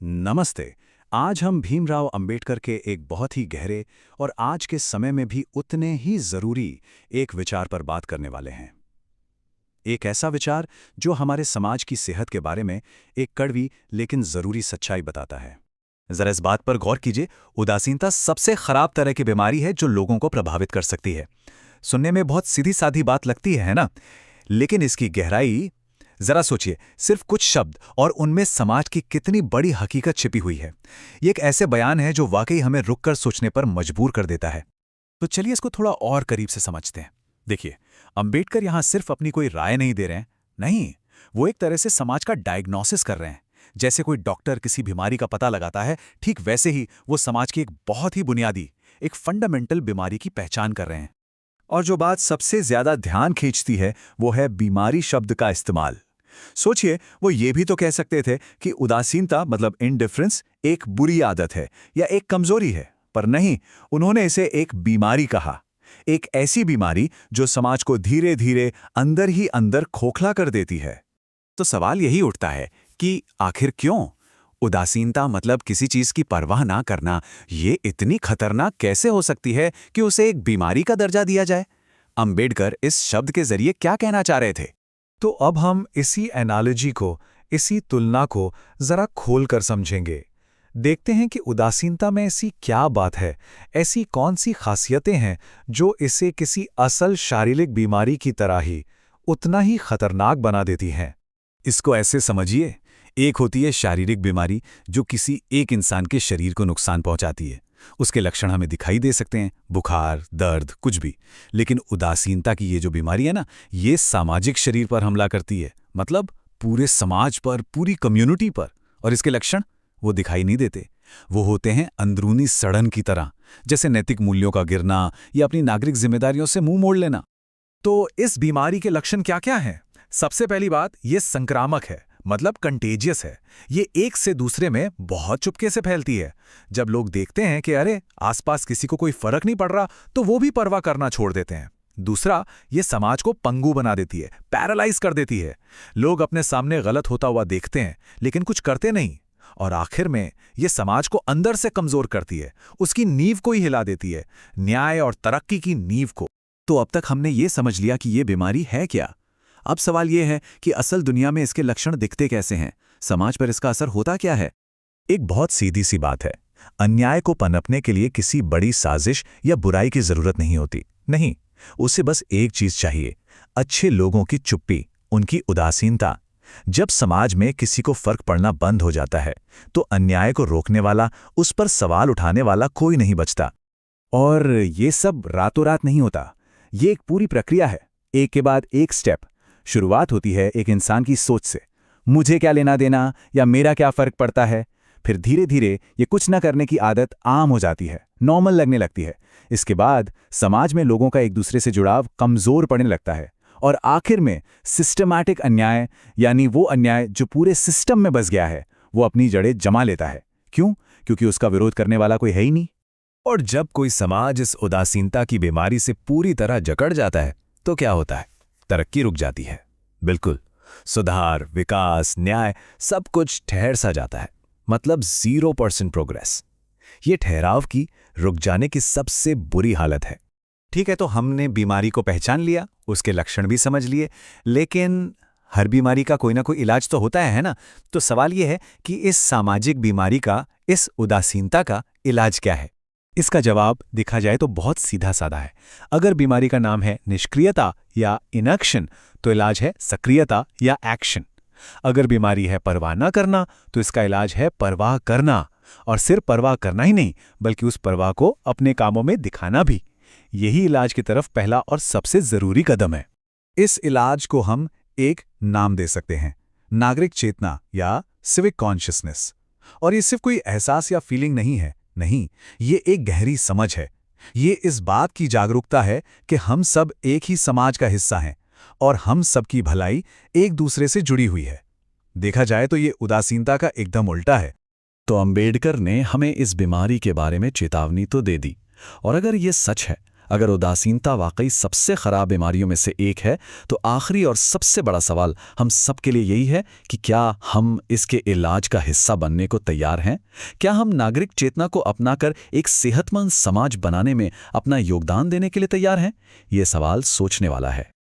नमस्ते। आज हम भीमराव अंबेडकर के एक बहुत ही गहरे और आज के समय में भी उतने ही जरूरी एक विचार पर बात करने वाले हैं। एक ऐसा विचार जो हमारे समाज की सेहत के बारे में एक कड़वी लेकिन जरूरी सच्चाई बताता है। जरा इस बात पर गौर कीजिए। उदासीनता सबसे खराब तरह की बीमारी है जो लोगों को प्रभावित कर सकती है। सुनने में बहुत सीधी सादी बात लगती है ना? लेकिन इसकी गहराई, जरा सोचिए, सिर्फ कुछ शब्द और उनमें समाज की कितनी बड़ी हकीकत छिपी हुई है। ये एक ऐसे बयान है जो वाकई हमें रुककर सोचने पर मजबूर कर देता है। तो चलिए इसको थोड़ा और करीब से समझते हैं। देखिए, अंबेडकर यहां सिर्फ अपनी कोई राय नहीं दे रहे हैं। नहीं, वो एक तरह से समाज का डायग्नोसिस कर रहे हैं। जैसे कोई डॉक्टर किसी बीमारी का पता लगाता है, ठीक वैसे ही वो समाज की एक बहुत ही बुनियादी, एक फंडामेंटल बीमारी की पहचान कर रहे हैं। और जो बात सबसे ज्यादा ध्यान खींचती है वो है बीमारी शब्द का इस्तेमाल। सोचिए, वो ये भी तो कह सकते थे कि उदासीनता मतलब इंडिफरेंस एक बुरी आदत है या एक कमजोरी है, पर नहीं, उन्होंने इसे एक बीमारी कहा। एक ऐसी बीमारी जो समाज को धीरे धीरे अंदर ही अंदर खोखला कर देती है। तो सवाल यही उठता है कि आखिर क्यों? उदासीनता मतलब किसी चीज की परवाह ना करना, ये इतनी खतरनाक कैसे हो सकती है कि उसे एक बीमारी का दर्जा दिया जाए? अंबेडकर इस शब्द के जरिए क्या कहना चाह रहे थे? तो अब हम इसी एनालॉजी को, इसी तुलना को जरा खोल कर समझेंगे। देखते हैं कि उदासीनता में ऐसी क्या बात है, ऐसी कौन सी खासियतें हैं जो इसे किसी असल शारीरिक बीमारी की तरह ही उतना ही खतरनाक बना देती हैं। इसको ऐसे समझिए, एक होती है शारीरिक बीमारी जो किसी एक इंसान के शरीर को नुकसान पहुंचाती है। उसके लक्षण हमें दिखाई दे सकते हैं, बुखार, दर्द, कुछ भी। लेकिन उदासीनता की ये जो बीमारी है ना, ये सामाजिक शरीर पर हमला करती है, मतलब पूरे समाज पर, पूरी कम्युनिटी पर। और इसके लक्षण वो दिखाई नहीं देते। वो होते हैं अंदरूनी सड़न की तरह, जैसे नैतिक मूल्यों का गिरना या अपनी नागरिक जिम्मेदारियों से मुंह मोड़ लेना। तो इस बीमारी के लक्षण क्या क्या हैं? सबसे पहली बात, ये संक्रामक है, मतलब कंटेजियस है। ये एक से दूसरे में बहुत चुपके से फैलती है। जब लोग देखते हैं कि अरे आसपास किसी को कोई फर्क नहीं पड़ रहा, तो वो भी परवाह करना छोड़ देते हैं। दूसरा, ये समाज को पंगु बना देती है, पैरालाइज कर देती है। लोग अपने सामने गलत होता हुआ देखते हैं लेकिन कुछ करते नहीं। और आखिर में ये समाज को अंदर से कमजोर करती है, उसकी नींव को ही हिला देती है, न्याय और तरक्की की नींव को। तो अब तक हमने ये समझ लिया कि ये बीमारी है क्या। अब सवाल यह है कि असल दुनिया में इसके लक्षण दिखते कैसे हैं, समाज पर इसका असर होता क्या है। एक बहुत सीधी सी बात है, अन्याय को पनपने के लिए किसी बड़ी साजिश या बुराई की जरूरत नहीं होती। नहीं, उसे बस एक चीज चाहिए, अच्छे लोगों की चुप्पी, उनकी उदासीनता। जब समाज में किसी को फर्क पड़ना बंद हो जाता है तो अन्याय को रोकने वाला, उस पर सवाल उठाने वाला कोई नहीं बचता। और ये सब रातों रात नहीं होता, ये एक पूरी प्रक्रिया है, एक के बाद एक स्टेप। शुरुआत होती है एक इंसान की सोच से, मुझे क्या लेना देना या मेरा क्या फर्क पड़ता है। फिर धीरे धीरे ये कुछ न करने की आदत आम हो जाती है, नॉर्मल लगने लगती है। इसके बाद समाज में लोगों का एक दूसरे से जुड़ाव कमजोर पड़ने लगता है। और आखिर में सिस्टमैटिक अन्याय, यानी वो अन्याय जो पूरे सिस्टम में बस गया है, वो अपनी जड़ें जमा लेता है। क्यों? क्योंकि उसका विरोध करने वाला कोई है ही नहीं। और जब कोई समाज इस उदासीनता की बीमारी से पूरी तरह जकड़ जाता है तो क्या होता है? तरक्की रुक जाती है। बिल्कुल, सुधार, विकास, न्याय, सब कुछ ठहर सा जाता है, मतलब 0% प्रोग्रेस। ये ठहराव की, रुक जाने की सबसे बुरी हालत है। ठीक है, तो हमने बीमारी को पहचान लिया, उसके लक्षण भी समझ लिए, लेकिन हर बीमारी का कोई ना कोई इलाज तो होता है ना? तो सवाल यह है कि इस सामाजिक बीमारी का, इस उदासीनता का इलाज क्या है? इसका जवाब देखा जाए तो बहुत सीधा साधा है। अगर बीमारी का नाम है निष्क्रियता या इनएक्शन, तो इलाज है सक्रियता या एक्शन। अगर बीमारी है परवाह न करना, तो इसका इलाज है परवाह करना। और सिर्फ परवाह करना ही नहीं, बल्कि उस परवाह को अपने कामों में दिखाना भी। यही इलाज की तरफ पहला और सबसे जरूरी कदम है। इस इलाज को हम एक नाम दे सकते हैं, नागरिक चेतना या सिविक कॉन्शियसनेस। और ये सिर्फ कोई एहसास या फीलिंग नहीं है, नहीं, ये एक गहरी समझ है। ये इस बात की जागरूकता है कि हम सब एक ही समाज का हिस्सा हैं और हम सबकी भलाई एक दूसरे से जुड़ी हुई है। देखा जाए तो ये उदासीनता का एकदम उल्टा है। तो अंबेडकर ने हमें इस बीमारी के बारे में चेतावनी तो दे दी, और अगर ये सच है, अगर उदासीनता वाकई सबसे खराब बीमारियों में से एक है, तो आखिरी और सबसे बड़ा सवाल हम सबके लिए यही है कि क्या हम इसके इलाज का हिस्सा बनने को तैयार हैं? क्या हम नागरिक चेतना को अपनाकर एक सेहतमंद समाज बनाने में अपना योगदान देने के लिए तैयार हैं? ये सवाल सोचने वाला है।